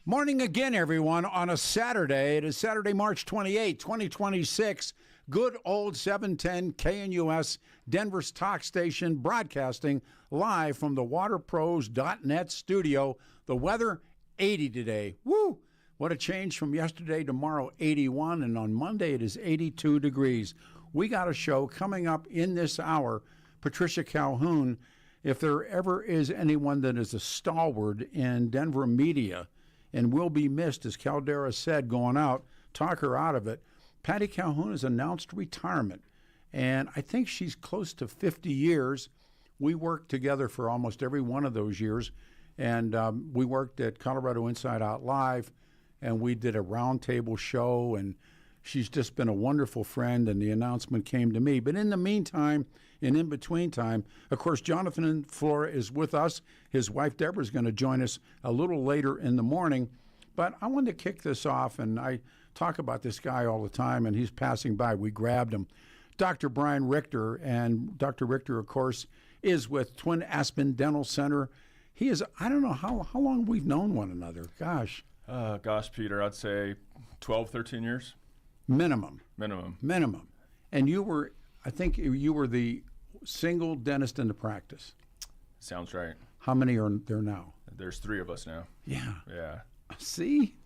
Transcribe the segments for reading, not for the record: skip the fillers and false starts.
Morning again, everyone, on a Saturday. It is Saturday, March 28, 2026. Good old 710 KNUS, Denver's talk station, broadcasting live from the waterpros.net studio. The weather, 80 today. Woo! What a change from yesterday. Tomorrow, 81, and on Monday, it is 82 degrees. We got a show coming up in this hour. Patricia Calhoun, if there ever is anyone that is a stalwart in Denver media and will be missed, as Caldera said, going out, talk her out of it. Patty Calhoun has announced retirement, and I think she's close to 50 years. We worked together for almost every one of those years, and we worked at Colorado Inside Out Live, and we did a roundtable show, and she's just been a wonderful friend, and the announcement came to me. But in the meantime, and in between time, of course, Jonathan Flora is with us. His wife, Deborah, is going to join us a little later in the morning. But I wanted to kick this off, and I talk about this guy all the time, and he's passing by. We grabbed him. Dr. Brian Richter, and Dr. Richter, of course, is with Twin Aspen Dental Center. He is, I don't know how long we've known one another. Gosh, Peter, I'd say 12, 13 years. Minimum. And you were, I think you were the single dentist in the practice. Sounds right. How many are there now? There's 3 of us now. Yeah. Yeah. See?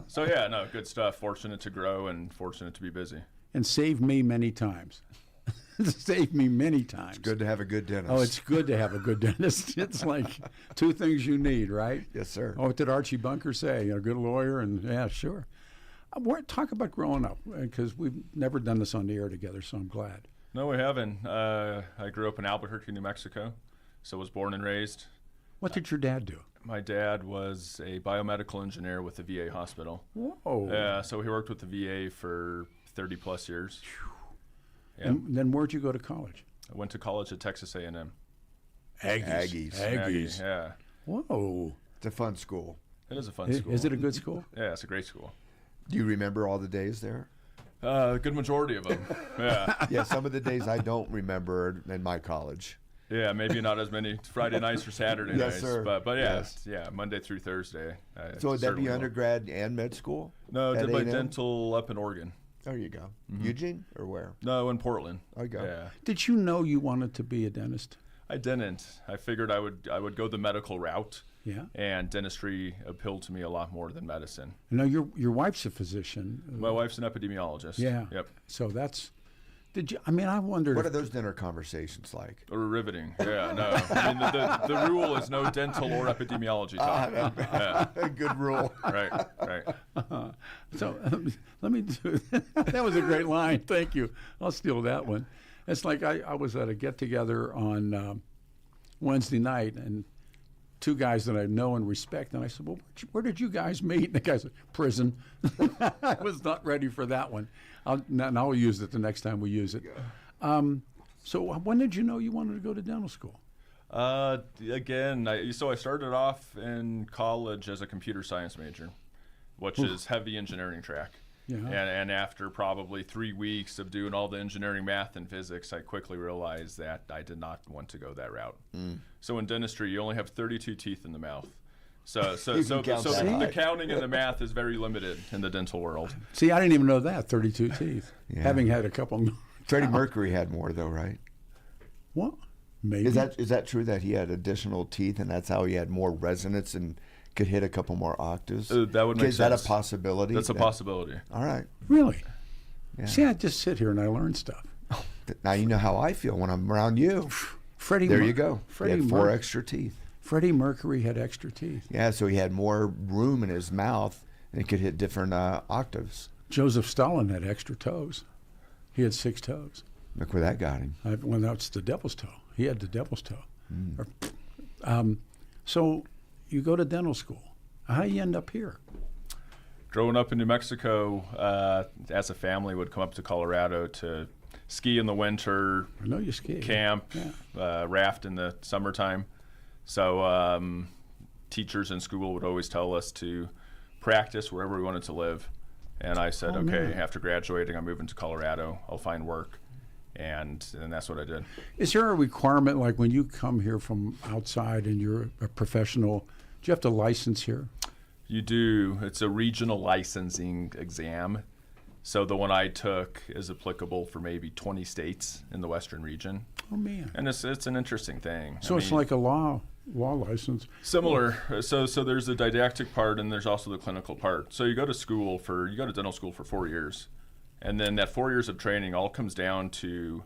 So, yeah, no, good stuff. Fortunate to grow and fortunate to be busy. And saved me many times. Saved me many times. It's good to have a good dentist. Oh, it's good to have a good dentist. It's like 2 things you need, right? Yes, sir. Oh, what did Archie Bunker say? A good lawyer, and yeah, sure. Talk about growing up, because we've never done this on the air together, so I'm glad. No, we haven't. I grew up in Albuquerque, New Mexico, so was born and raised. What did your dad do? My dad was a biomedical engineer with the VA hospital. Whoa. Yeah, so he worked with the VA for 30-plus years. Yeah. And then where'd you go to college? I went to college at Texas A&M. Aggies. Yeah. Whoa. It's a fun school. It is a fun school. Is it a good school? Yeah, it's a great school. Do you remember all the days there? A good majority of them. Yeah. Yeah, some of the days I don't remember in my college. Yeah, maybe not as many Friday nights or Saturday nights. Sir. But yeah, Yes. yeah, Monday through Thursday. So would that be certainly undergrad and med school? No, I at did my A&M? dental up in Oregon. There you go. Eugene or where? No, in Portland. There you go. Yeah. Did you know you wanted to be a dentist? I didn't. I figured I would go the medical route. Yeah. And dentistry appealed to me a lot more than medicine. Now, your wife's a physician. My wife's an epidemiologist. Yeah. Yep. So I wondered. What are those dinner conversations like? Or riveting. Yeah, no. I mean, the rule is no dental or epidemiology talk. Yeah. Good rule. Right. So let me do that. Was a great line. Thank you. I'll steal that one. It's like I was at a get-together on Wednesday night, and 2 guys that I know and respect, and I said, well, where did you guys meet? And the guy said, prison. I was not ready for that one. I'll use it the next time we use it. So when did you know you wanted to go to dental school? Again, I started off in college as a computer science major, which is heavy engineering track. Yeah. And after probably 3 weeks of doing all the engineering, math, and physics, I quickly realized that I did not want to go that route. So in dentistry, you only have 32 teeth in the mouth. So the counting and the math is very limited in the dental world. See, I didn't even know that, 32 teeth, having had a couple. Freddie Mercury had more, though, right? What? Maybe. Is that true that he had additional teeth, and that's how he had more resonance and could hit a couple more octaves? That would make sense. Is that a possibility? That's a possibility. All right. Really? Yeah. See, I just sit here and I learn stuff. Now you know how I feel when I'm around you. There you go. He had 4 extra teeth. Freddie Mercury had extra teeth. Yeah, so he had more room in his mouth, and he could hit different octaves. Joseph Stalin had extra toes. He had 6 toes. Look where that got him. Well, that's the devil's toe. He had the devil's toe. So you go to dental school. How do you end up here? Growing up in New Mexico, as a family, would come up to Colorado to ski in the winter. I know you ski. Camp, raft in the summertime. So teachers in school would always tell us to practice wherever we wanted to live. And I said, okay, after graduating, I'm moving to Colorado. I'll find work. And that's what I did. Is there a requirement, like when you come here from outside and you're a professional, do you have to license here? You do. It's a regional licensing exam. So the one I took is applicable for maybe 20 states in the Western region. Oh, man. And it's an interesting thing. So it's like a law license. Similar. So there's the didactic part and there's also the clinical part. So you go to dental school for 4 years. And then that 4 years of training all comes down to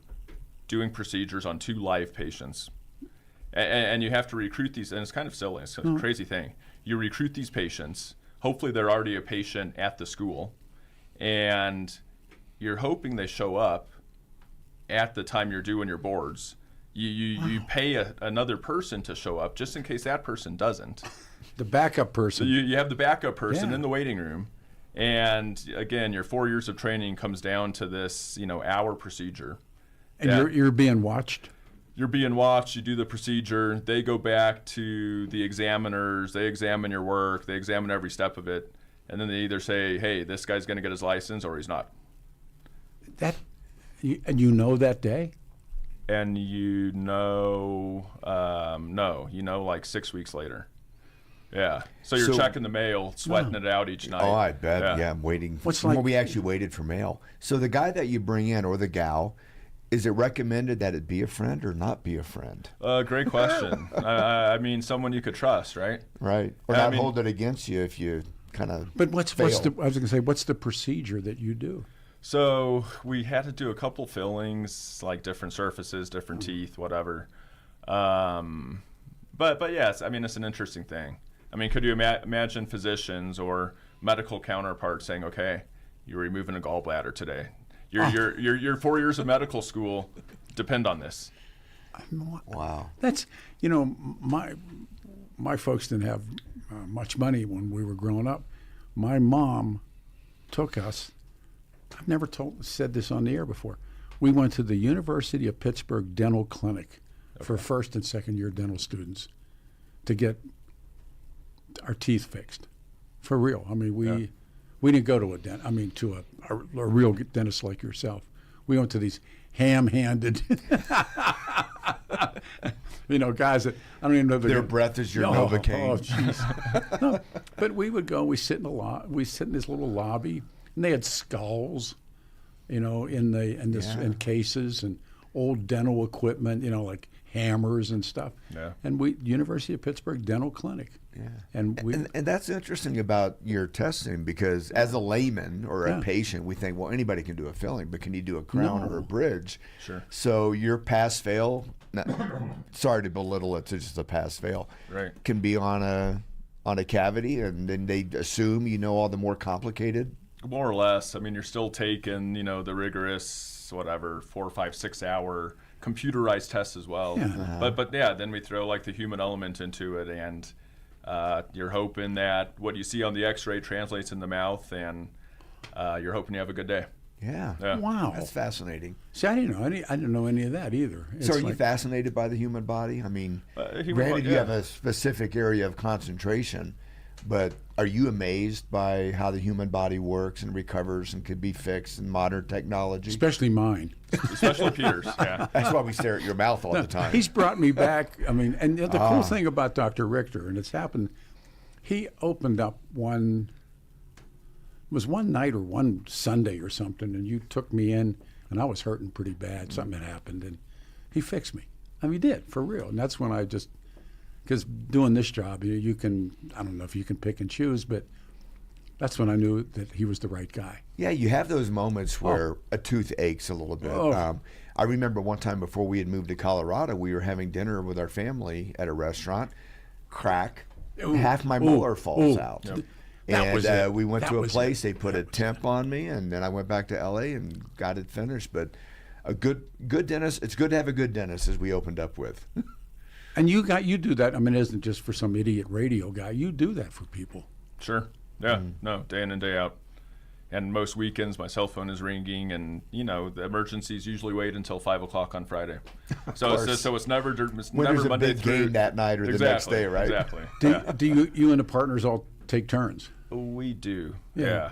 doing procedures on 2 live patients. And you have to recruit these, and it's kind of silly, it's a crazy thing. You recruit these patients, hopefully they're already a patient at the school, and you're hoping they show up at the time you're doing your boards. You pay another person to show up just in case that person doesn't. The backup person. So you have the backup person in the waiting room, and again, your 4 years of training comes down to this, hour procedure. And you're being watched? You're being watched, you do the procedure, they go back to the examiners, they examine your work, they examine every step of it, and then they either say, hey, this guy's going to get his license or he's not. And you know that day? And like 6 weeks later. Yeah. So you're checking the mail, sweating it out each night. Oh, I bet. Yeah, I'm waiting. We actually waited for mail. So the guy that you bring in, or the gal, is it recommended that it be a friend or not be a friend? Great question. I mean, someone you could trust, right? Right. Or not hold it against you if you kind of But what's the procedure that you do? So we had to do a couple fillings, like different surfaces, different teeth, whatever. But yes, I mean, it's an interesting thing. I mean, could you imagine physicians or medical counterparts saying, okay, you're removing a gallbladder today. Your 4 years of medical school depend on this. Wow. That's, my folks didn't have much money when we were growing up. My mom took us, I've never said this on the air before. We went to the University of Pittsburgh Dental Clinic for first and second year dental students to get our teeth fixed. For real. I mean, we didn't go to a real dentist like yourself. We went to these ham-handed, guys that I don't even know their breath is your Novocaine. Oh, jeez. No, but we would go. We sit in this little lobby, and they had skulls, in cases and old dental equipment, like hammers and stuff. Yeah. And University of Pittsburgh Dental Clinic. Yeah. And that's interesting about your testing, because as a layman or a patient, we think, well, anybody can do a filling, but can you do a crown or a bridge? Sure. So your pass-fail, sorry to belittle it to just a pass-fail, right, can be on a cavity, and then they assume all the more complicated? More or less. I mean, you're still taking, the rigorous, 4, 5, 6 hour computerized tests as well. Yeah. But then we throw like the human element into it, and you're hoping that what you see on the x-ray translates in the mouth, and you're hoping you have a good day. Yeah. Wow. That's fascinating. See, I didn't know any of that either. So are you fascinated by the human body? I mean, granted, you have a specific area of concentration, but are you amazed by how the human body works and recovers and could be fixed in modern technology? Especially mine. Especially Peter's, yeah. That's why we stare at your mouth all the time. He's brought me back. I mean, and the cool thing about Dr. Richter, and it's happened, he opened up one night or one Sunday or something, and you took me in, and I was hurting pretty bad. Something had happened, and he fixed me. I mean, he did, for real. And that's when I just... Because doing this job, you can, I don't know if you can pick and choose, but that's when I knew that he was the right guy. Yeah, you have those moments where a tooth aches a little bit. I remember one time before we had moved to Colorado, we were having dinner with our family at a restaurant. Crack, half my molar falls out. Yep. And we went to a place, they put a temp on me, and then I went back to LA and got it finished. But a good dentist, it's good to have a good dentist, as we opened up with. And you do that. I mean, it isn't just for some idiot radio guy. You do that for people. Sure. Yeah. No, day in and day out. And most weekends, my cell phone is ringing, and the emergencies usually wait until 5 o'clock on Friday. So it's never there's Monday a big through game that night or the next day, right? Exactly. Do you and the partners all take turns? We do. Yeah.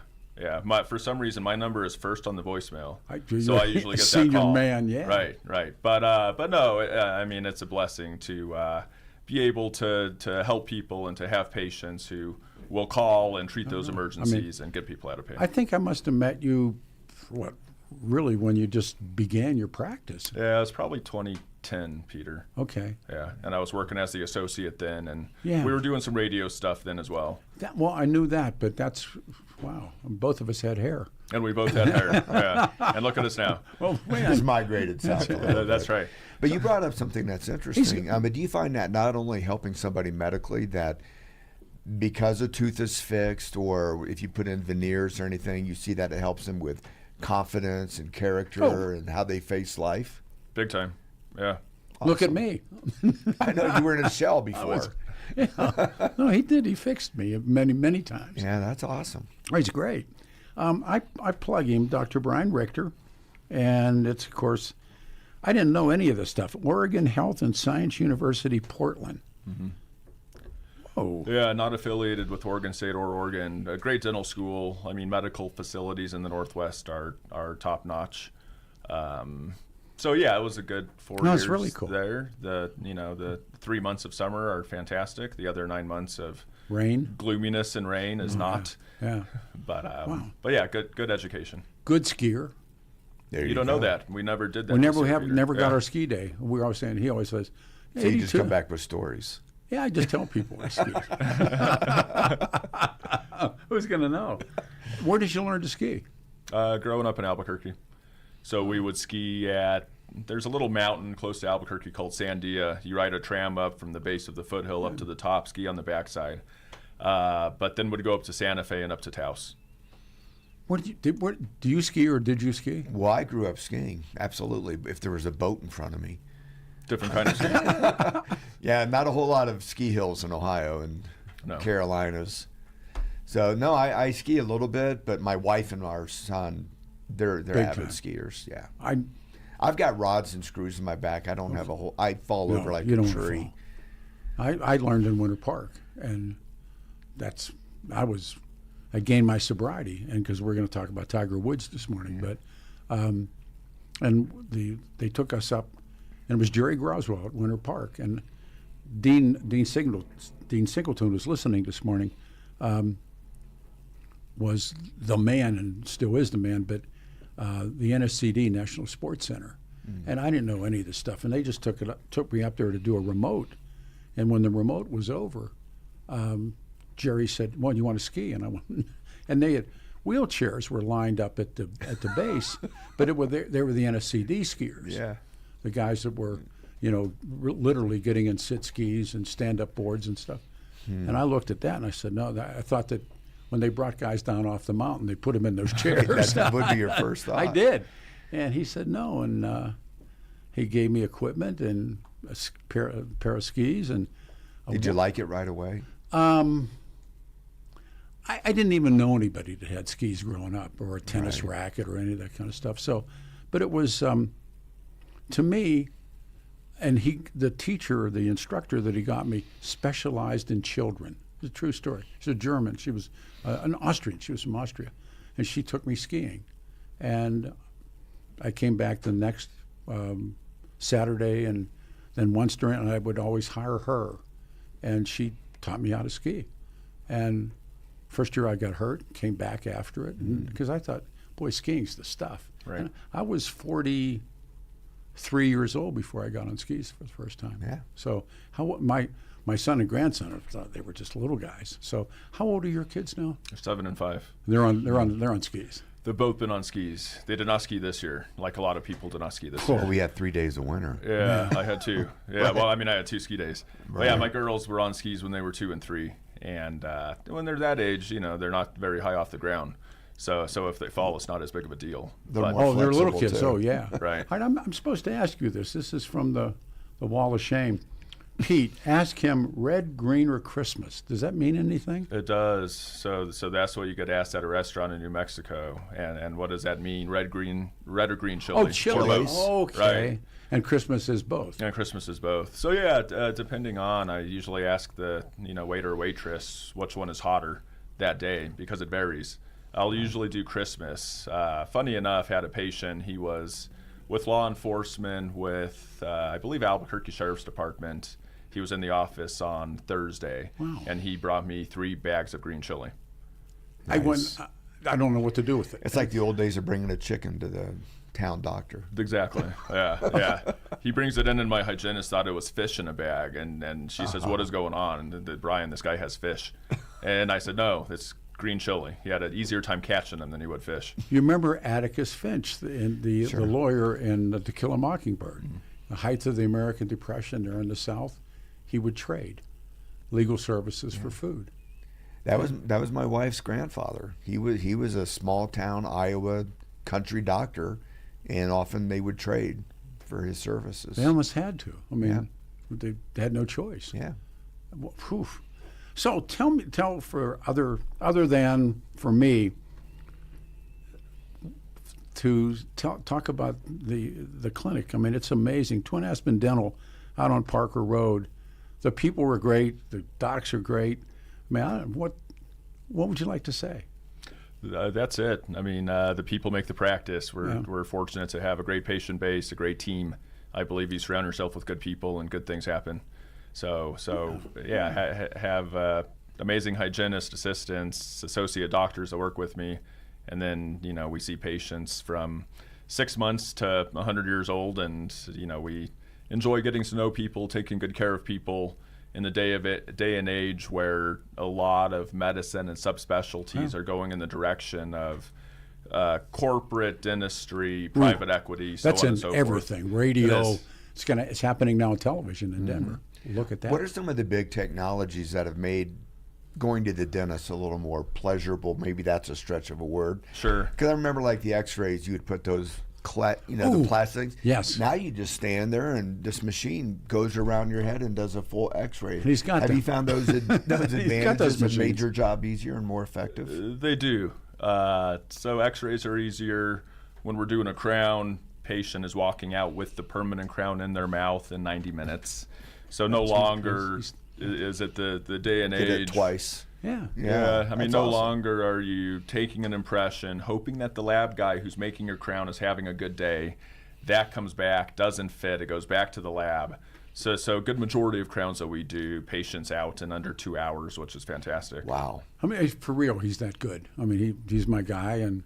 For some reason, my number is first on the voicemail, so I usually get that senior call. Man, yeah. Right. But no, I mean, it's a blessing to be able to help people and to have patients who will call and treat those emergencies and get people out of pain. I think I must have met you, really when you just began your practice. Yeah, it was probably 2010, Peter. Okay. Yeah, and I was working as the associate then, and Yeah. we were doing some radio stuff then as well. Well, I knew that, but wow. Both of us had hair. And we both had hair. Yeah. And look at us now. Well, It's migrated south a little bit. That's right. But you brought up something that's interesting. Do you find that not only helping somebody medically, that because a tooth is fixed, or if you put in veneers or anything, you see that it helps them with confidence and character and how they face life? Big time. Yeah. Awesome. Look at me. I know you were in a shell before. No, he did. He fixed me many, many times. Yeah, that's awesome. He's great. I plug him, Dr. Brian Richter, and it's, of course, I didn't know any of this stuff. Oregon Health and Science University, Portland. Mm-hmm. Oh. Yeah, not affiliated with Oregon State or Oregon. A great dental school. I mean, medical facilities in the Northwest are top notch. So yeah, it was a good 4 years. It's really cool. There. The 3 months of summer are fantastic. The other 9 months of Rain. gloominess and rain is not. Yeah. But yeah, good education. Good skier. There You don't know that. We never did that. We this year, never Peter. got Yeah. our ski day. We were always saying, he always says, So you just 82. come back with stories. Yeah, I just tell people I ski. Who's going to know? Where did you learn to ski? Growing up in Albuquerque. So we would ski there's a little mountain close to Albuquerque called Sandia. You ride a tram up from the base of the foothill up to the top, ski on the backside. But then would go up to Santa Fe and up to Taos. Do you ski or did you ski? Well, I grew up skiing, absolutely. If there was a boat in front of me. Different kind of ski. Yeah, not a whole lot of ski hills in Ohio and Carolinas. So, no, I ski a little bit, but my wife and our son, they're avid skiers, yeah. I've got rods and screws in my back. I don't have I fall over like a tree. I learned in Winter Park, and I gained my sobriety, and because we're going to talk about Tiger Woods this morning, but they took us up, and it was Jerry Groswell at Winter Park, and Dean Singleton was listening this morning, was the man and still is the man, but the NSCD, National Sports Center, and I didn't know any of this stuff, and they just took me up there to do a remote, and when the remote was over, Jerry said, "Well, you want to ski?" And I went, and wheelchairs were lined up at the base, but they were the NSCD skiers, the guys that were, literally getting in sit skis and stand up boards and stuff. And I looked at that and I said, no, I thought that when they brought guys down off the mountain, they put them in those chairs. That would be your first thought. I did, and he said no, and he gave me equipment and a pair of skis. And did you like it right away? I didn't even know anybody that had skis growing up, or a tennis racket, or any of that kind of stuff. So, but it was to me, and the teacher, the instructor that he got me, specialized in children. It's a true story. She's a German. She was an Austrian. She was from Austria, and she took me skiing, and I came back the next Saturday, and then once during, and I would always hire her, and she taught me how to ski, and first year I got hurt, came back after it, because I thought, boy, skiing's the stuff. Right. And I was 43 years old before I got on skis for the first time. Yeah. So my son and grandson, thought they were just little guys. So how old are your kids now? 7 and 5. They're on skis. They've both been on skis. They did not ski this year, like a lot of people did not ski this year. Well, we had 3 days of winter. Yeah, I had 2. Yeah, well, I mean, I had 2 ski days. But yeah, Right. my girls were on skis when they were 2 and 3. And when they're that age, they're not very high off the ground. So if they fall, it's not as big of a deal. They're more They're little flexible, kids. too. Oh, yeah. Right. All right, I'm supposed to ask you this. This is from the Wall of Shame. Pete, ask him red, green, or Christmas. Does that mean anything? It does. So that's what you get asked at a restaurant in New Mexico. And what does that mean? Red or green chili? Oh, chili. Or both. Okay. Right. And Christmas is both. And Christmas is both. So yeah, depending on, I usually ask the waiter or waitress which one is hotter that day, because it varies. I'll usually do Christmas. Funny enough, had a patient. He was with law enforcement, with I believe Albuquerque Sheriff's Department. He was in the office on Thursday, and he brought me 3 bags of green chili. Nice. I don't know what to do with it. It's like the old days of bringing a chicken to the town doctor. Exactly. Yeah. He brings it in, and my hygienist thought it was fish in a bag, and she says, "What is going on?" And Brian, this guy has fish, and I said, "No, it's green chili." He had an easier time catching them than he would fish. You remember Atticus Finch, the Sure. lawyer in To Kill a Mockingbird? The height of the American Depression there in the South, he would trade legal services for food. That was my wife's grandfather. He was a small town Iowa country doctor, and often they would trade for his services. They almost had to. I mean, they had no choice. Yeah. Whew. So tell for other than for me to talk about the clinic. I mean, it's amazing. Twin Aspen Dental out on Parker Road. The people were great. The docs are great. I mean, what would you like to say? That's it. I mean, the people make the practice. We're fortunate to have a great patient base, a great team. I believe you surround yourself with good people and good things happen. So have amazing hygienist assistants, associate doctors that work with me, and then we see patients from 6 months to 100 years old, and we enjoy getting to know people, taking good care of people. In the day and age where a lot of medicine and subspecialties are going in the direction of corporate dentistry, private equity, so That's on in and so everything. forth. Radio. It's happening now on television in Denver. Look at that. What are some of the big technologies that have made going to the dentist a little more pleasurable? Maybe that's a stretch of a word. Sure. Because I remember like the X-rays, you would put those the plastics. Yes. Now you just stand there and this machine goes around your head and does a full X-ray. He's got Have them. you found those advantages those that made machines. your job easier and more effective? They do. So X-rays are easier. When we're doing a crown, patient is walking out with the permanent crown in their mouth in 90 minutes. So no longer is it the day and Did age. it twice. Yeah. I mean, that's no awesome. longer are you taking an impression, hoping that the lab guy who's making your crown is having a good day. That comes back, doesn't fit, it goes back to the lab. So a good majority of crowns that we do, patients out in under 2 hours, which is fantastic. Wow. I mean, for real, he's that good. I mean, he's my guy, and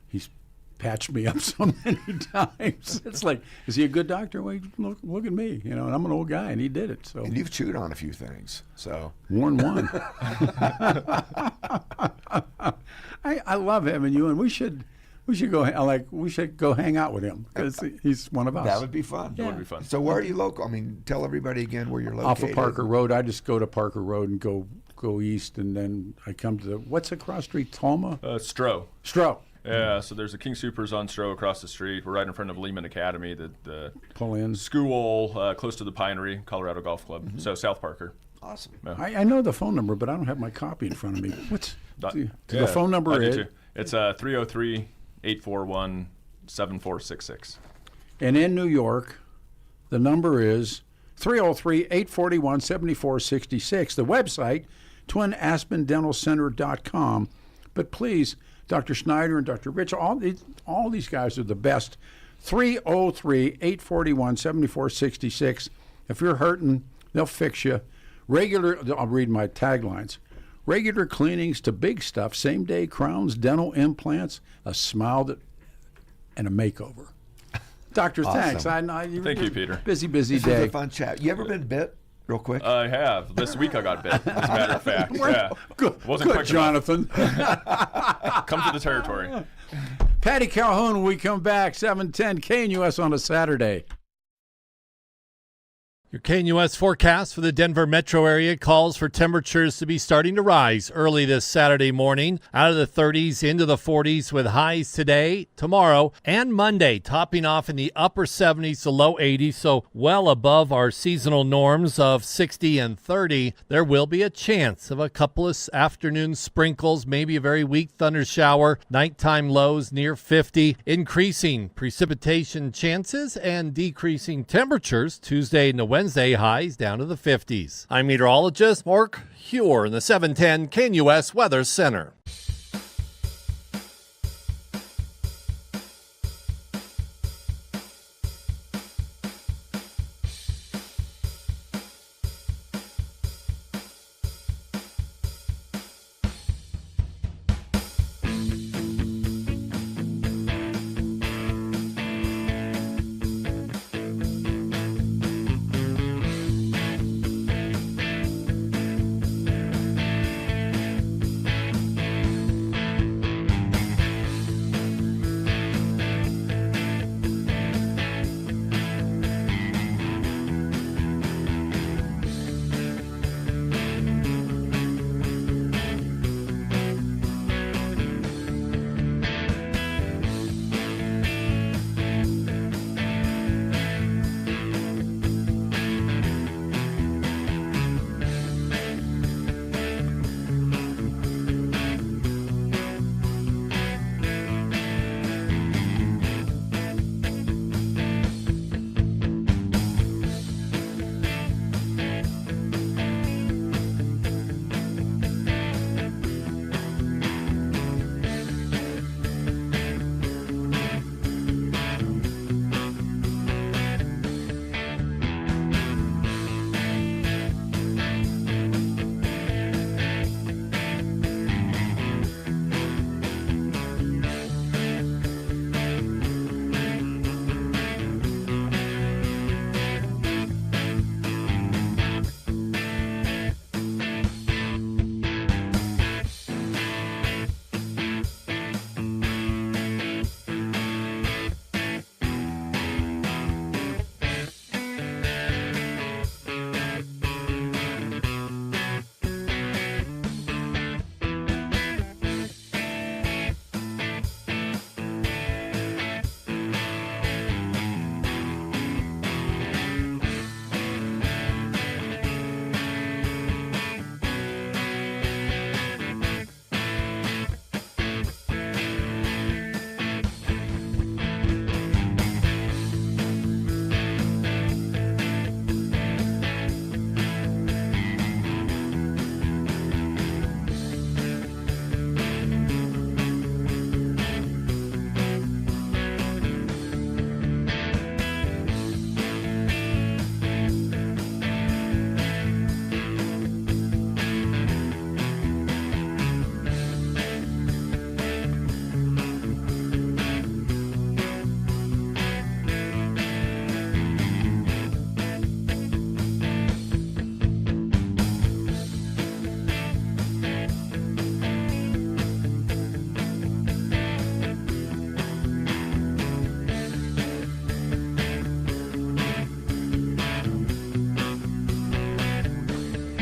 he's patched me up so many times. It's like, is he a good doctor? Well, look at me, and I'm an old guy, and he did it. So And you've chewed on a few things, so. one. I love having you, and we should go hang out with him because he's one of us. That would be fun. That would be fun. So where are you local? I mean, tell everybody again where you're located. Off of Parker Road. I just go to Parker Road and go east, and then I come to what's across street? Toma? Stroh. Stroh. Yeah, so there's a King Soopers on Stroh across the street. We're right in front of Lehman Academy, the Pull in. school close to the Pinery, Colorado Golf Club. So South Parker. Awesome. I know the phone number, but I don't have my copy in front of me. What's the Yeah, phone number? I do Is too. It's 303-841-7466. And in New York, the number is 303-841-7466. The website, twinaspendentalcenter.com. But please, Dr. Schneider and Dr. Rich, all these guys are the best. 303-841-7466. If you're hurting, they'll fix you. I'll read my taglines. Regular cleanings to big stuff, same-day crowns, dental implants, a smile and a makeover. Doctor, Awesome. thanks. Thank you, Peter. Busy This was day. a fun chat. You ever been bit? Real quick. I have. This week I got bit, as a matter of fact. Yeah. Good, Wasn't quick Jonathan. Come to the territory. Patty Calhoun, when we come back, 7:10 KNUS on a Saturday. Your KNUS forecast for the Denver metro area calls for temperatures to be starting to rise early this Saturday morning, out of the 30s into the 40s with highs today, tomorrow, and Monday, topping off in the upper 70s to low 80s, so well above our seasonal norms of 60 and 30. There will be a chance of a couple of afternoon sprinkles, maybe a very weak thunder shower, nighttime lows near 50, increasing precipitation chances and decreasing temperatures Tuesday and Wednesday highs down to the 50s. I'm meteorologist Mark Huer in the 710 KNUS Weather Center.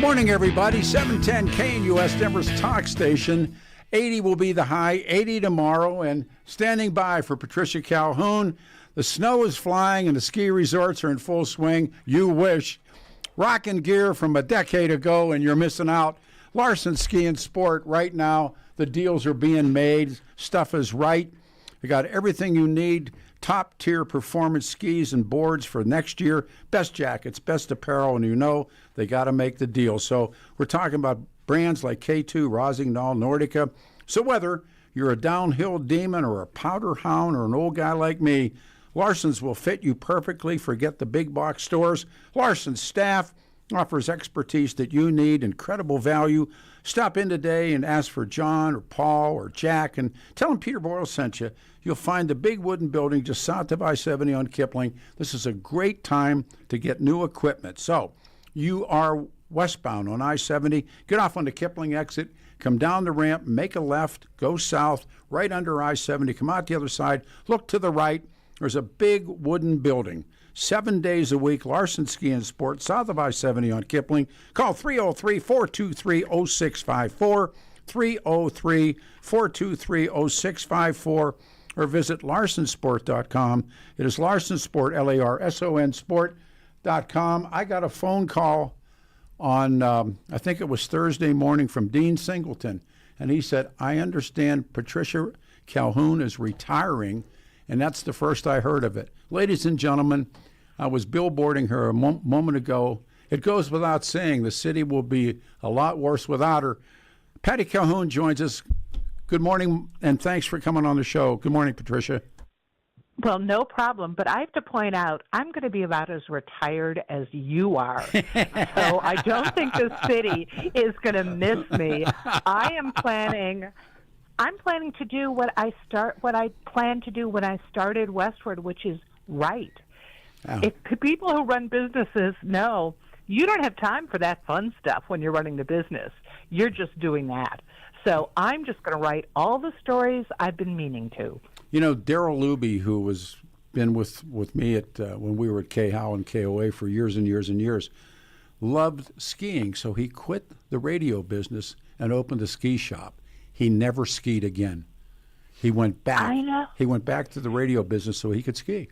Morning, everybody. 710 KNUS, Denver's talk station. 80 will be the high, 80 tomorrow. And standing by for Patricia Calhoun. The snow is flying and the ski resorts are in full swing. You wish. Rocking gear from a decade ago and you're missing out. Larson Ski and Sport right now. The deals are being made. Stuff is right. You got everything you need. Top tier performance skis and boards for next year. Best jackets, best apparel, and you know they got to make the deal. So we're talking about brands like K2, Rosignol, Nordica. So whether you're a downhill demon or a powder hound or an old guy like me, Larson's will fit you perfectly. Forget the big box stores. Larson's staff offers expertise that you need, incredible value. Stop in today and ask for John or Paul or Jack and tell them Peter Boyles sent you. You'll find the big wooden building just south of I-70 on Kipling. This is a great time to get new equipment. So you are westbound on I-70. Get off on the Kipling exit. Come down the ramp, make a left, go south, right under I-70. Come out the other side. Look to the right. There's a big wooden building. 7 days a week, Larson Ski and Sport, south of I-70 on Kipling. Call 303-423-0654, 303-423-0654, or visit larsonsport.com. It is Larson Sport, Larson Sport.com. I got a phone call on, I think it was Thursday morning, from Dean Singleton, and he said, I understand Patricia Calhoun is retiring, and that's the first I heard of it. Ladies and gentlemen, I was billboarding her a moment ago. It goes without saying the city will be a lot worse without her. Patty Calhoun joins us. Good morning, and thanks for coming on the show. Good morning, Patricia. Well, no problem, but I have to point out I'm going to be about as retired as you are. So I don't think the city is going to miss me. I'm planning to do what I planned to do when I started Westword, which is write. Oh. If people who run businesses know you don't have time for that fun stuff when you're running the business. You're just doing that. So I'm just going to write all the stories I've been meaning to. You know, Daryl Luby, who was been with me at when we were at KHOW and KOA for years and years and years, loved skiing, so he quit the radio business and opened a ski shop. He never skied again. He went back. I know. He went back to the radio business so he could ski.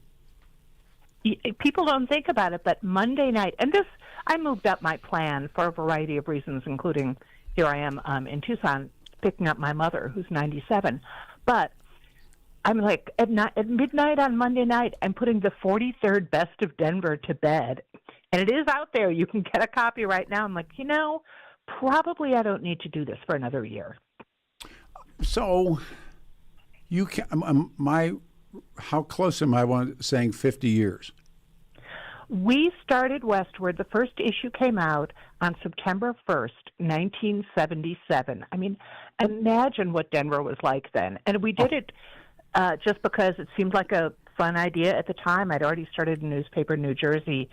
People don't think about it, but Monday night, and this, I moved up my plan for a variety of reasons, including here I am in Tucson picking up my mother, who's 97. But I'm like, at midnight on Monday night, I'm putting the 43rd Best of Denver to bed. And it is out there. You can get a copy right now. I'm like, probably I don't need to do this for another year. So you can, how close am I saying 50 years? We started Westword. The first issue came out on September 1st, 1977. I mean, imagine what Denver was like then. And we did it just because it seemed like a fun idea at the time. I'd already started a newspaper in New Jersey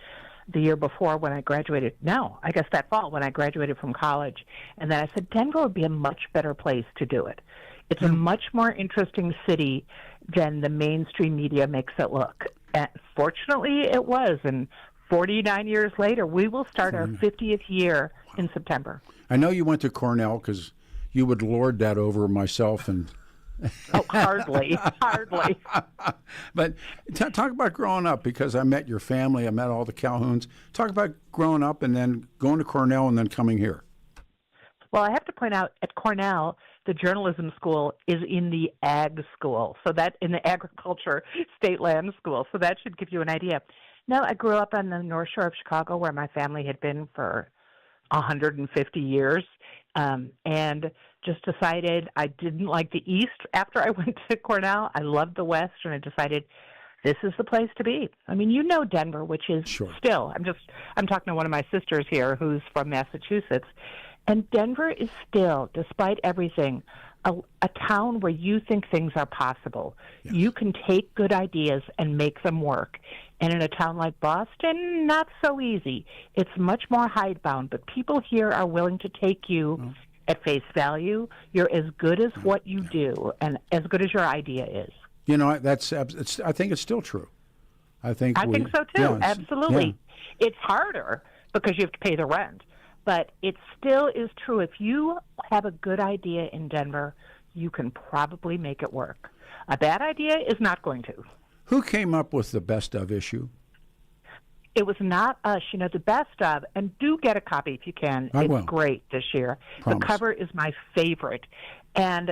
the year before when I graduated. No, I guess that fall when I graduated from college. And then I said, Denver would be a much better place to do it. It's a much more interesting city than the mainstream media makes it look. And fortunately, it was. And 49 years later, we will start our 50th year in September. I know you went to Cornell because you would lord that over myself and... Oh, hardly. But talk about growing up, because I met your family, I met all the Calhouns. Talk about growing up and then going to Cornell and then coming here. Well, I have to point out, at Cornell, the journalism school is in the ag school, so that in the agriculture state land school. So that should give you an idea. No, I grew up on the North Shore of Chicago, where my family had been for 150 years, and just decided I didn't like the East after I went to Cornell. I loved the West, and I decided this is the place to be. I mean, Denver, which is still, I'm talking to one of my sisters here who's from Massachusetts, and Denver is still, despite everything, a town where you think things are possible. Yes. You can take good ideas and make them work. And in a town like Boston, not so easy. It's much more hidebound, but people here are willing to take you at face value. You're as good as what you do and as good as your idea is. I think it's still true. I think so too. Absolutely. Yeah. It's harder because you have to pay the rent. But it still is true. If you have a good idea in Denver, you can probably make it work. A bad idea is not going to. Who came up with the best of issue? It was not us, the best of, and do get a copy if you can. I it's will. Great this year. Promise. The cover is my favorite. And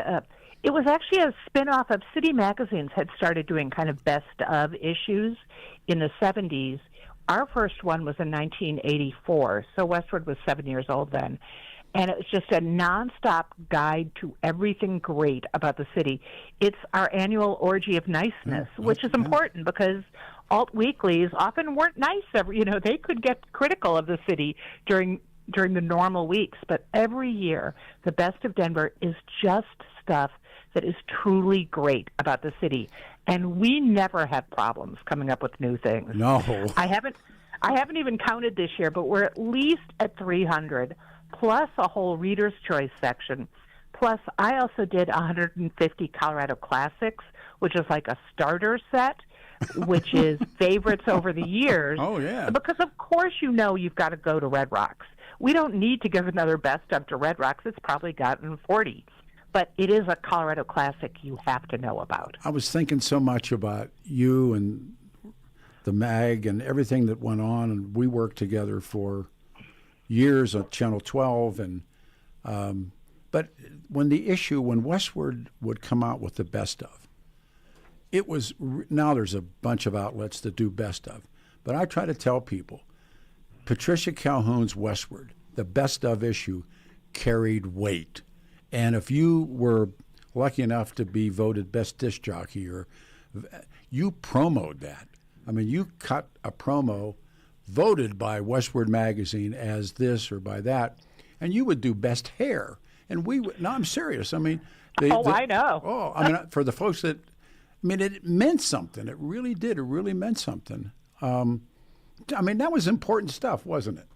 it was actually a spin-off of City Magazines had started doing kind of best of issues in the 70s. Our first one was in 1984, so Westword was 7 years old then. And it was just a nonstop guide to everything great about the city. It's our annual orgy of niceness, which is important because alt weeklies often weren't nice. They could get critical of the city during the normal weeks. But every year, the best of Denver is just stuff that is truly great about the city. And we never have problems coming up with new things. No. I haven't even counted this year, but we're at least at 300. Plus a whole Reader's Choice section. Plus, I also did 150 Colorado Classics, which is like a starter set, which is favorites over the years. Oh, yeah. Because, of course, you've got to go to Red Rocks. We don't need to give another best up to Red Rocks. It's probably gotten 40. But it is a Colorado Classic you have to know about. I was thinking so much about you and the mag and everything that went on, and we worked together for years on Channel 12, and but when Westword would come out with the best of, it was now there's a bunch of outlets that do best of, but I try to tell people, Patricia Calhoun's Westword, the best of issue, carried weight, and if you were lucky enough to be voted best disc jockey, or you promoted that. I mean, you cut a promo voted by Westword Magazine as this or by that, and you would do best hair. And we would, no, I'm serious. I mean, I know. For the folks that, it meant something. It really did. It really meant something. That was important stuff, wasn't it?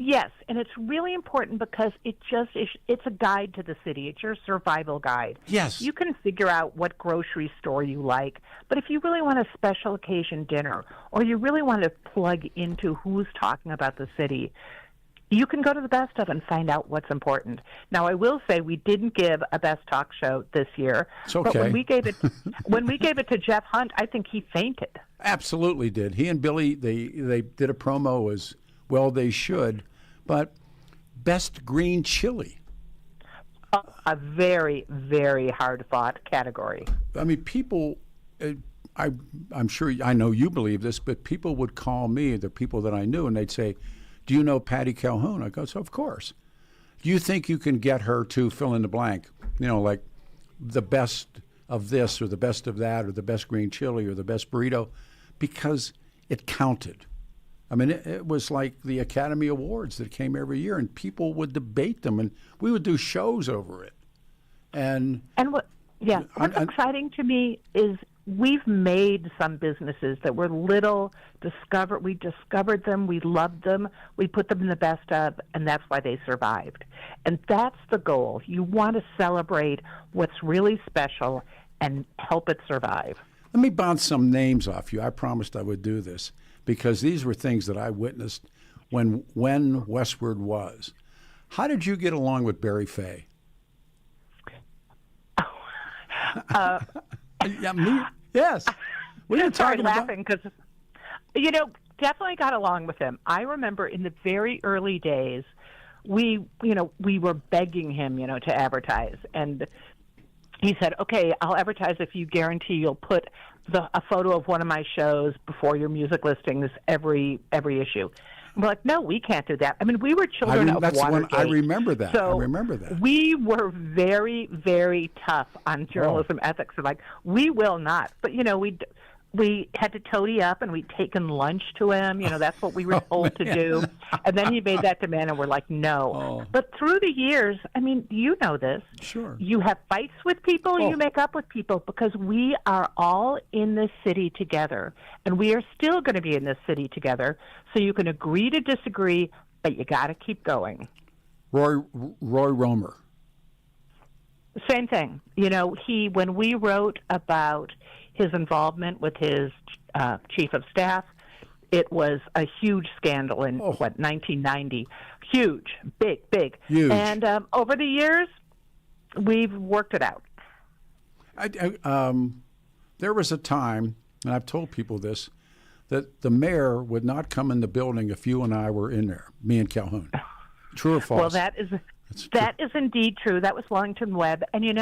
Yes, and it's really important because it's a guide to the city. It's your survival guide. Yes. You can figure out what grocery store you like, but if you really want a special occasion dinner or you really want to plug into who's talking about the city, you can go to the best of and find out what's important. Now, I will say we didn't give a best talk show this year. It's okay. But when we gave it to Jeff Hunt, I think he fainted. Absolutely did. He and Billy, they did a promo as well they should. But best green chili. A very, very hard-fought category. People, I'm sure, I know you believe this, but people would call me, the people that I knew, and they'd say, do you know Patty Calhoun? I go, so of course. Do you think you can get her to fill in the blank? Like the best of this or the best of that or the best green chili or the best burrito? Because it counted. It was like the Academy Awards that came every year, and people would debate them, and we would do shows over it. What's exciting to me is we've made some businesses that were little discovered. We discovered them, we loved them, we put them in the best of, and that's why they survived. And that's the goal. You want to celebrate what's really special and help it survive. Let me bounce some names off you. I promised I would do this, because these were things that I witnessed when Westword was. How did you get along with Barry Fay? Yes. We were talking laughing because, definitely got along with him. I remember in the very early days, we were begging him, to advertise, and he said, "Okay, I'll advertise if you guarantee you'll put a photo of one of my shows before your music listings every issue." And we're like, "No, we can't do that." We were children of Watergate. I remember that. So I remember that. We were very, very tough on journalism ethics. We're like, we will not. But we had to toady up, and we'd taken lunch to him. That's what we were told to do. And then he made that demand, and we're like, no. Oh. But through the years, you know this. Sure. You have fights with people, you make up with people, because we are all in this city together. And we are still going to be in this city together. So you can agree to disagree, but you got to keep going. Roy Romer. Same thing. When we wrote about his involvement with his chief of staff, it was a huge scandal in, 1990. Huge, big. Huge. And over the years, we've worked it out. There was a time, and I've told people this, that the mayor would not come in the building if you and I were in there, me and Calhoun. True or false? Well, that is indeed true. That was Wellington Webb. And,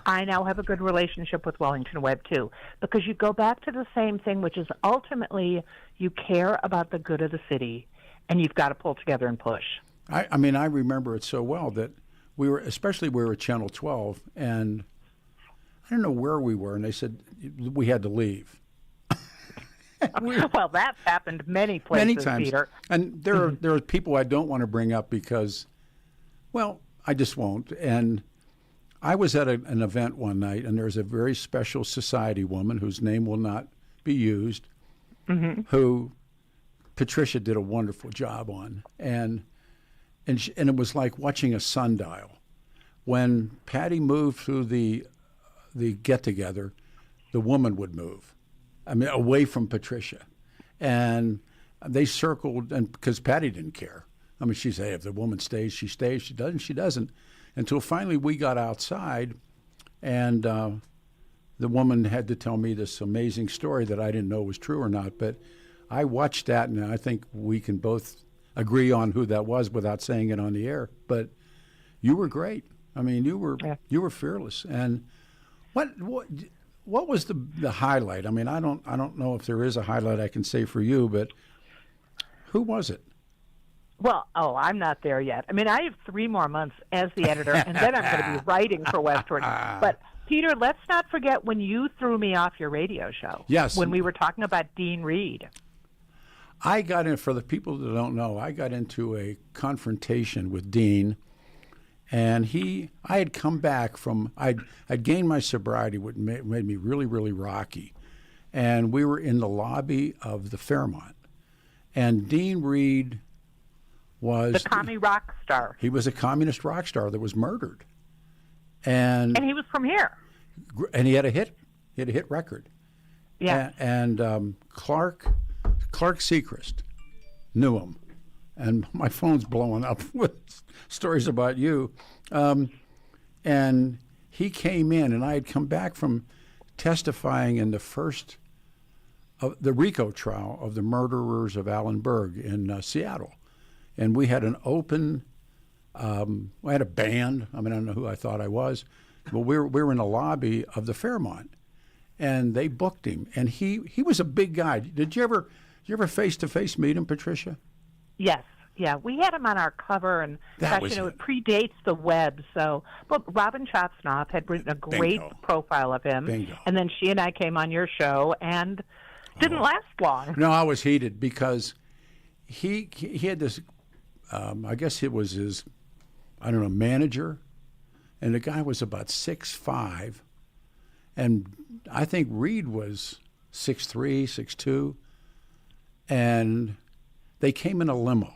I now have a good relationship with Wellington Webb, too, because you go back to the same thing, which is ultimately you care about the good of the city, and you've got to pull together and push. I mean, I remember it so well that we were at Channel 12, and I don't know where we were, and they said we had to leave. Well, that's happened many places, many times. Peter. And there are people I don't want to bring up because, well, I just won't. And I was at an event one night, and there's a very special society woman whose name will not be used, who Patricia did a wonderful job on. And it was like watching a sundial. When Patty moved through the get-together, the woman would move. I mean, away from Patricia. And they circled, and because Patty didn't care. I mean, she said, hey, if the woman stays, she stays. She doesn't, she doesn't. Until finally we got outside, and the woman had to tell me this amazing story that I didn't know was true or not. But I watched that, and I think we can both agree on who that was without saying it on the air. But you were great. I mean, you were fearless. And what was the highlight? I mean, I don't know if there is a highlight I can say for you, but who was it? Well, I'm not there yet. I mean, I have 3 more months as the editor, and then I'm going to be writing for Westword. But, Peter, let's not forget when you threw me off your radio show. Yes. When we were talking about Dean Reed. I got in, for the people that don't know, I got into a confrontation with Dean. And I had come back from, I'd gained my sobriety, which made me really, really rocky. And we were in the lobby of the Fairmont. And Dean Reed was... The commie rock star. He was a communist rock star that was murdered. And he was from here. And he had a hit record. Yeah. And Clark Seacrest knew him. And my phone's blowing up with stories about you. And he came in, and I had come back from testifying in the first of the RICO trial of the murderers of Allen Berg in Seattle. And we had an open, I had a band. I mean, I don't know who I thought I was, but we were in the lobby of the Fairmont, and they booked him. And he was a big guy. Did you ever face-to-face meet him, Patricia? Yes. Yeah, we had him on our cover, and it predates the web. So, but Robin Chopsnoff had written a great profile of him, and then she and I came on your show, and didn't last long. No, I was heated because he had this. I guess it was his, manager, and the guy was about 6'5", and I think Reed was 6'3", 6'2", and they came in a limo.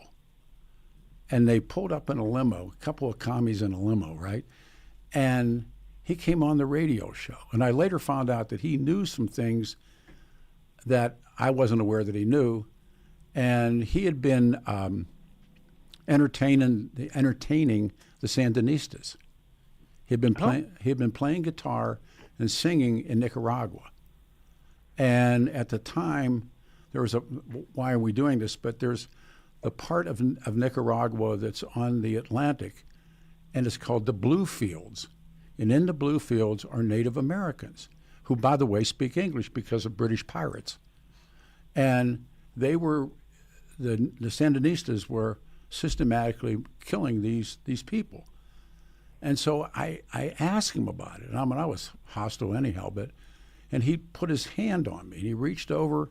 And they pulled up in a limo, a couple of commies in a limo, right? And he came on the radio show. And I later found out that he knew some things that I wasn't aware that he knew. And he had been entertaining the Sandinistas. He had been playing guitar and singing in Nicaragua. And at the time, there was why are we doing this? But there's the part of Nicaragua that's on the Atlantic, and it's called the Blue Fields. And in the Blue Fields are Native Americans, who, by the way, speak English because of British pirates. And the Sandinistas were systematically killing these people. And so I asked him about it. And I was hostile anyhow, and he put his hand on me. He reached over,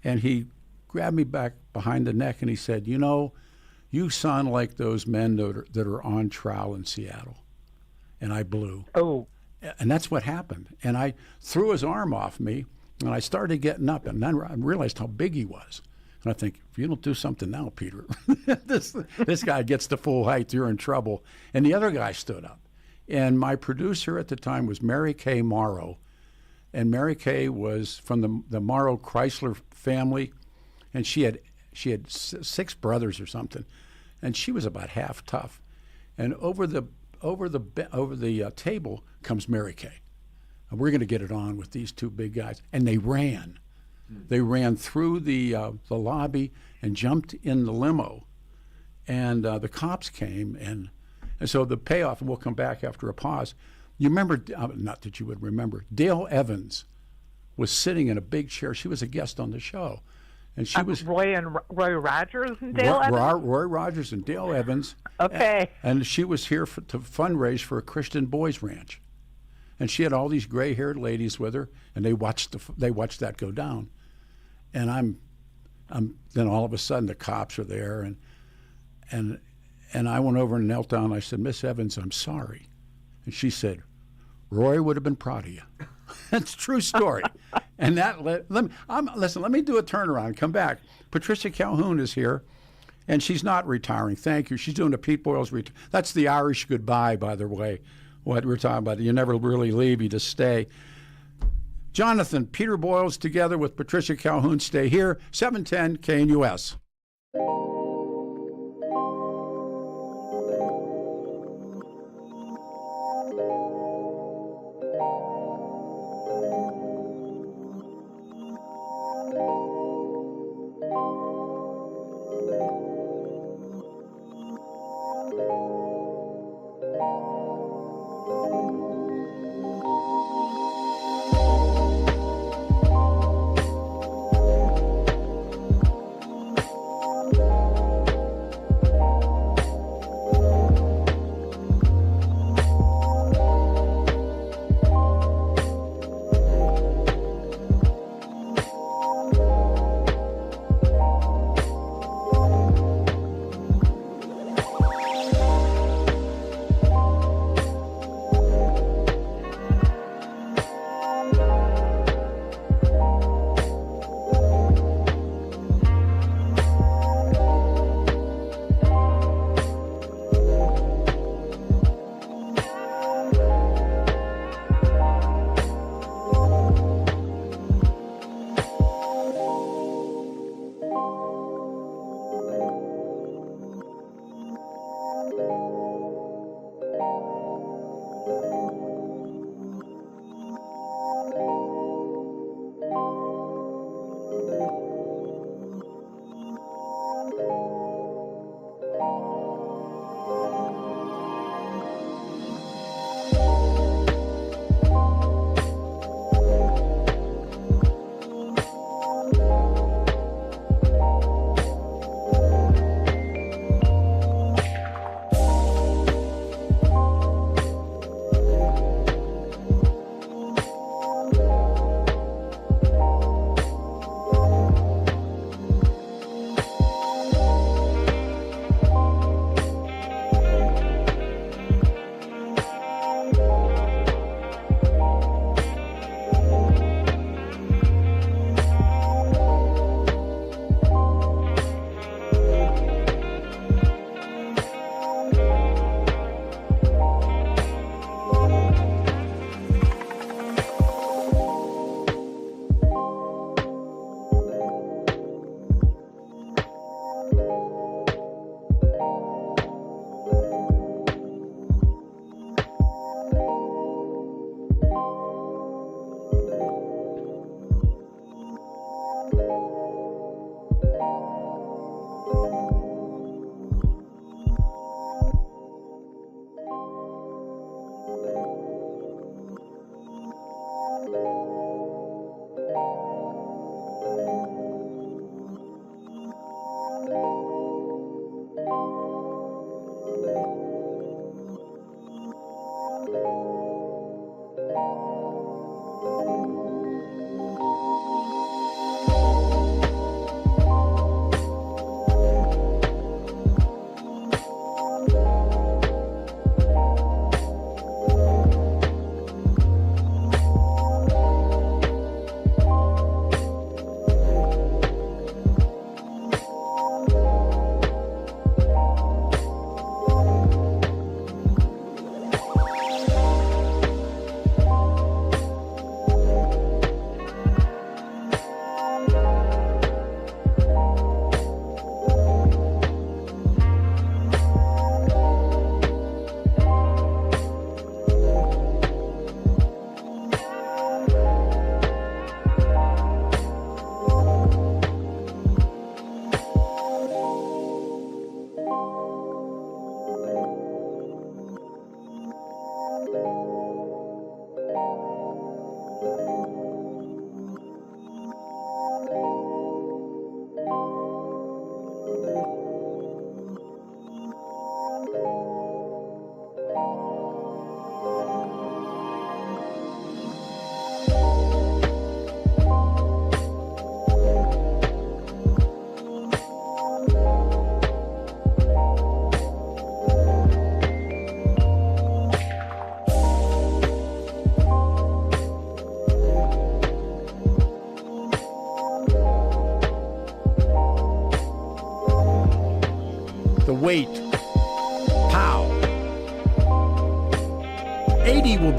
and he grabbed me back behind the neck, and he said, you sound like those men that are on trial in Seattle. And I blew. Oh. And that's what happened. And I threw his arm off me, and I started getting up, and then I realized how big he was. And I think, if you don't do something now, Peter, this guy gets to full height, you're in trouble. And the other guy stood up. And my producer at the time was Mary Kay Morrow. And Mary Kay was from the Morrow Chrysler family. and she had 6 brothers or something, and she was about half tough. And over the table comes Mary Kay. And we're going to get it on with these 2 big guys. And they ran. They ran through the lobby and jumped in the limo. And the cops came. And so the payoff, and we'll come back after a pause. You remember, not that you would remember, Dale Evans was sitting in a big chair. She was a guest on the show. And she was Roy Rogers and Dale Evans? Roy Rogers and Dale Evans. Okay. And she was here to fundraise for a Christian boys ranch. And she had all these gray-haired ladies with her, and they watched that go down. And then all of a sudden the cops are there, and I went over and knelt down. I said, Miss Evans, I'm sorry. And she said, Roy would have been proud of you. That's a true story. And that listen, let me do a turnaround. Come back. Patricia Calhoun is here, and she's not retiring. Thank you. She's doing a Pete Boyles That's the Irish goodbye, by the way. What we're talking about. You never really leave, you just stay. Jonathan, Peter Boyles together with Patricia Calhoun stay here, 710 KNUS.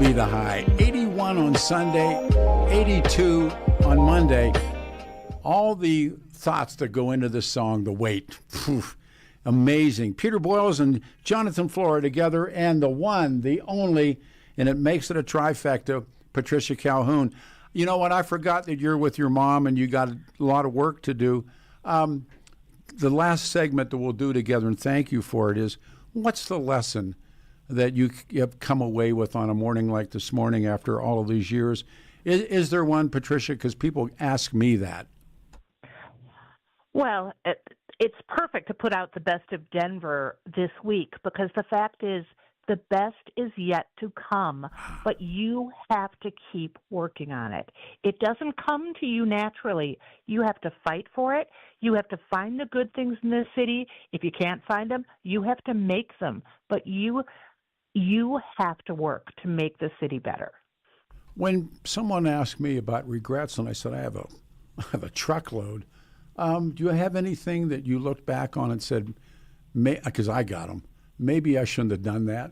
be the high. 81 on Sunday, 82 on Monday. All the thoughts that go into this song, the weight. Amazing. Peter Boyles and Jonathan Flora together, and the one, the only, and it makes it a trifecta, Patricia Calhoun. You know what? I forgot that you're with your mom and you got a lot of work to do. The last segment that we'll do together, and thank you for it, is what's the lesson that you have come away with on a morning like this morning after all of these years? Is there one, Patricia? Because people ask me that. Well, it's perfect to put out the best of Denver this week, because the fact is the best is yet to come, but you have to keep working on it. It doesn't come to you naturally. You have to fight for it. You have to find the good things in this city. If you can't find them, you have to make them. But you have to work to make the city better. When someone asked me about regrets, and I said I have a truckload, do you have anything that you looked back on and said, because I got them, maybe I shouldn't have done that?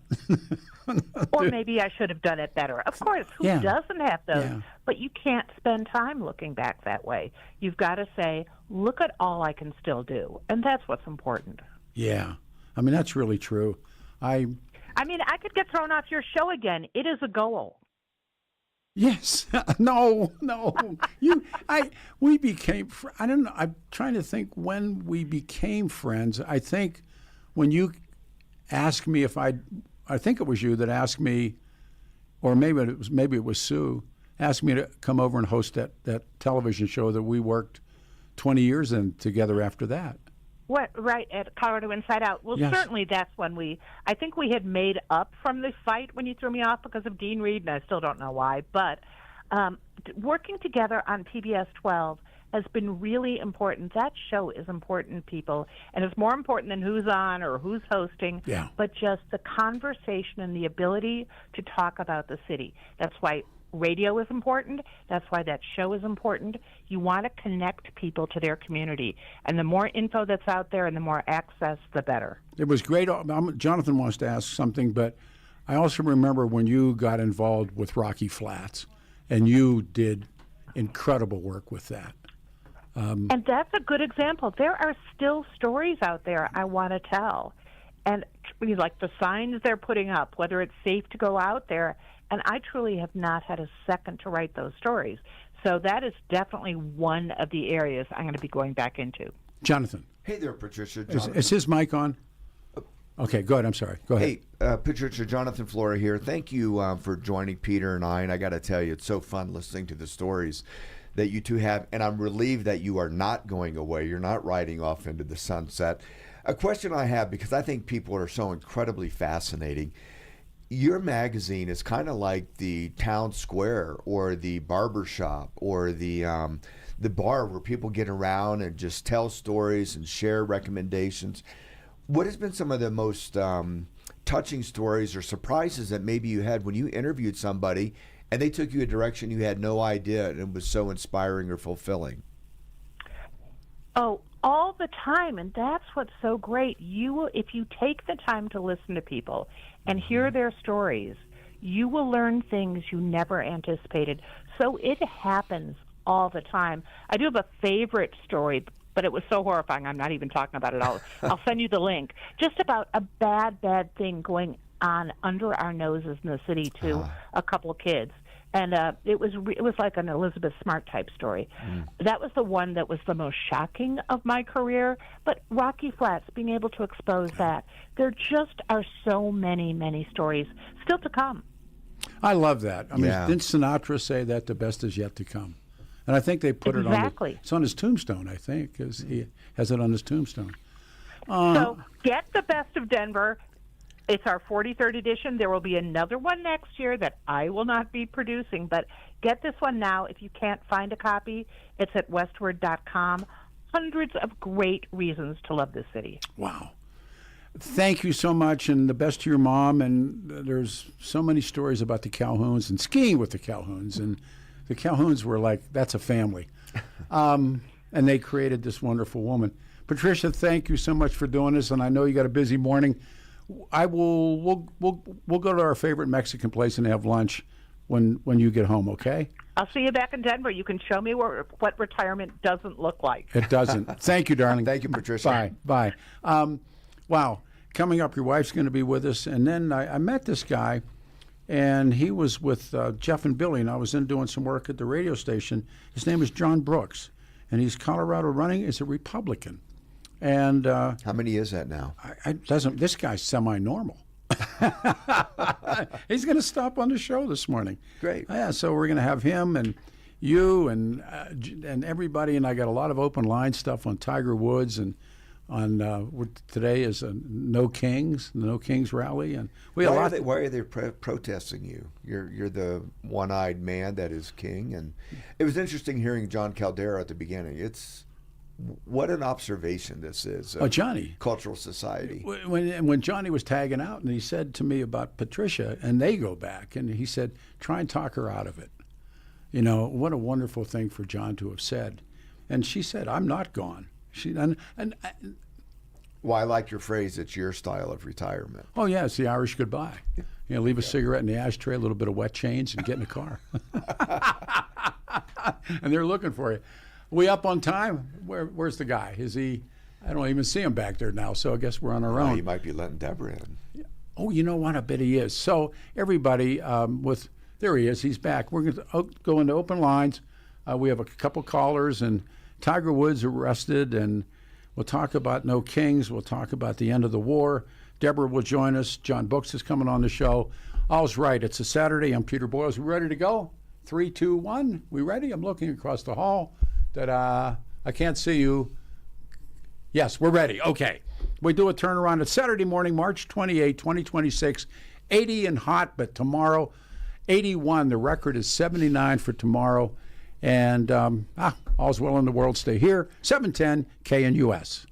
Or maybe I should have done it better. Of course, who doesn't have those? Yeah. But you can't spend time looking back that way. You've got to say, look at all I can still do. And that's what's important. Yeah. I mean, that's really true. I could get thrown off your show again. It is a goal. Yes. No. We became, I don't know, I'm trying to think when we became friends. I think when you asked me if I think it was you that asked me, or maybe it was Sue, asked me to come over and host that television show that we worked 20 years in together after that. What, right, at Colorado Inside Out. Well, yes. Certainly that's when I think we had made up from the fight when you threw me off because of Dean Reed, and I still don't know why. But working together on PBS 12 has been really important. That show is important, people, and it's more important than who's on or who's hosting, but just the conversation and the ability to talk about the city. That's why radio is important. That's why that show is important. You want to connect people to their community. And the more info that's out there and the more access, the better. It was great. Jonathan wants to ask something, but I also remember when you got involved with Rocky Flats, and you did incredible work with that. And that's a good example. There are still stories out there I want to tell. And like the signs they're putting up, whether it's safe to go out there, and I truly have not had a second to write those stories. So that is definitely one of the areas I'm going to be going back into. Jonathan. Hey there, Patricia. Is his mic on? Okay, go ahead. I'm sorry. Go ahead. Hey, Patricia, Jonathan Flora here. Thank you for joining Peter and I. And I got to tell you, it's so fun listening to the stories that you two have. And I'm relieved that you are not going away. You're not riding off into the sunset. A question I have, because I think people are so incredibly fascinating. Your magazine is kind of like the town square or the barber shop or the bar where people get around and just tell stories and share recommendations. What has been some of the most touching stories or surprises that maybe you had when you interviewed somebody and they took you a direction you had no idea and it was so inspiring or fulfilling? Oh, all the time, and that's what's so great. If you take the time to listen to people and hear their stories, you will learn things you never anticipated. So it happens all the time. I do have a favorite story, but it was so horrifying I'm not even talking about it all. I'll send you the link. Just about a bad thing going on under our noses in the city to a couple of kids. And it was like an Elizabeth Smart type story. That was the one that was the most shocking of my career. But Rocky Flats, being able to expose that, there just are so many stories still to come. I love that. I mean, didn't Sinatra say that the best is yet to come? And I think they put it it's on his tombstone, I think, because he has it on his tombstone. So get the best of Denver. It's our 43rd edition. There will be another one next year that I will not be producing, but get this one now. If you can't find a copy, it's at westword.com. Hundreds of great reasons to love this city. Wow. Thank you so much, and the best to your mom. And there's so many stories about the Calhouns and skiing with the Calhouns. And the Calhouns were like, that's a family. And they created this wonderful woman. Patricia, thank you so much for doing this, and I know you got a busy morning. I will. We'll go to our favorite Mexican place and have lunch when you get home. Okay. I'll see you back in Denver. You can show me what retirement doesn't look like. It doesn't. Thank you, darling. Thank you, Patricia. Bye. Wow. Coming up, your wife's going to be with us, and then I met this guy, and he was with Jeff and Billy, and I was in doing some work at the radio station. His name is John Brooks, and he's Colorado running as a Republican. And how many is that now? This guy's semi-normal. He's going to stop on the show this morning. Great. Yeah, so we're going to have him and you and everybody, and I got a lot of open line stuff on Tiger Woods and on today is the No Kings rally, and we why are they protesting you? You're the one-eyed man that is king, and it was interesting hearing John Caldera at the beginning. What an observation this is. Johnny. Cultural society. When Johnny was tagging out, and he said to me about Patricia, and they go back, and he said, try and talk her out of it. You know, what a wonderful thing for John to have said. And she said, I'm not gone. Well, I like your phrase, it's your style of retirement. Oh, yeah, it's the Irish goodbye. You know, leave a cigarette in the ashtray, a little bit of wet change, and get in the car. And they're looking for you. We up on time? Where's the guy? Is he? I don't even see him back there now, so I guess we're on our own. He might be letting Deborah in. Oh, you know what? I bet he is. So everybody, there he is. He's back. We're going to go into open lines. We have a couple callers, and Tiger Woods arrested, and we'll talk about No Kings. We'll talk about the end of the war. Deborah will join us. John Books is coming on the show. All's right. It's a Saturday. I'm Peter Boyles. We ready to go? 3, 2, 1. We ready? I'm looking across the hall. I can't see you. Yes, we're ready. Okay. We do a turnaround. It's Saturday morning, March 28, 2026. 80 and hot, but tomorrow, 81. The record is 79 for tomorrow. And all's well in the world. Stay here. 710 KNUS.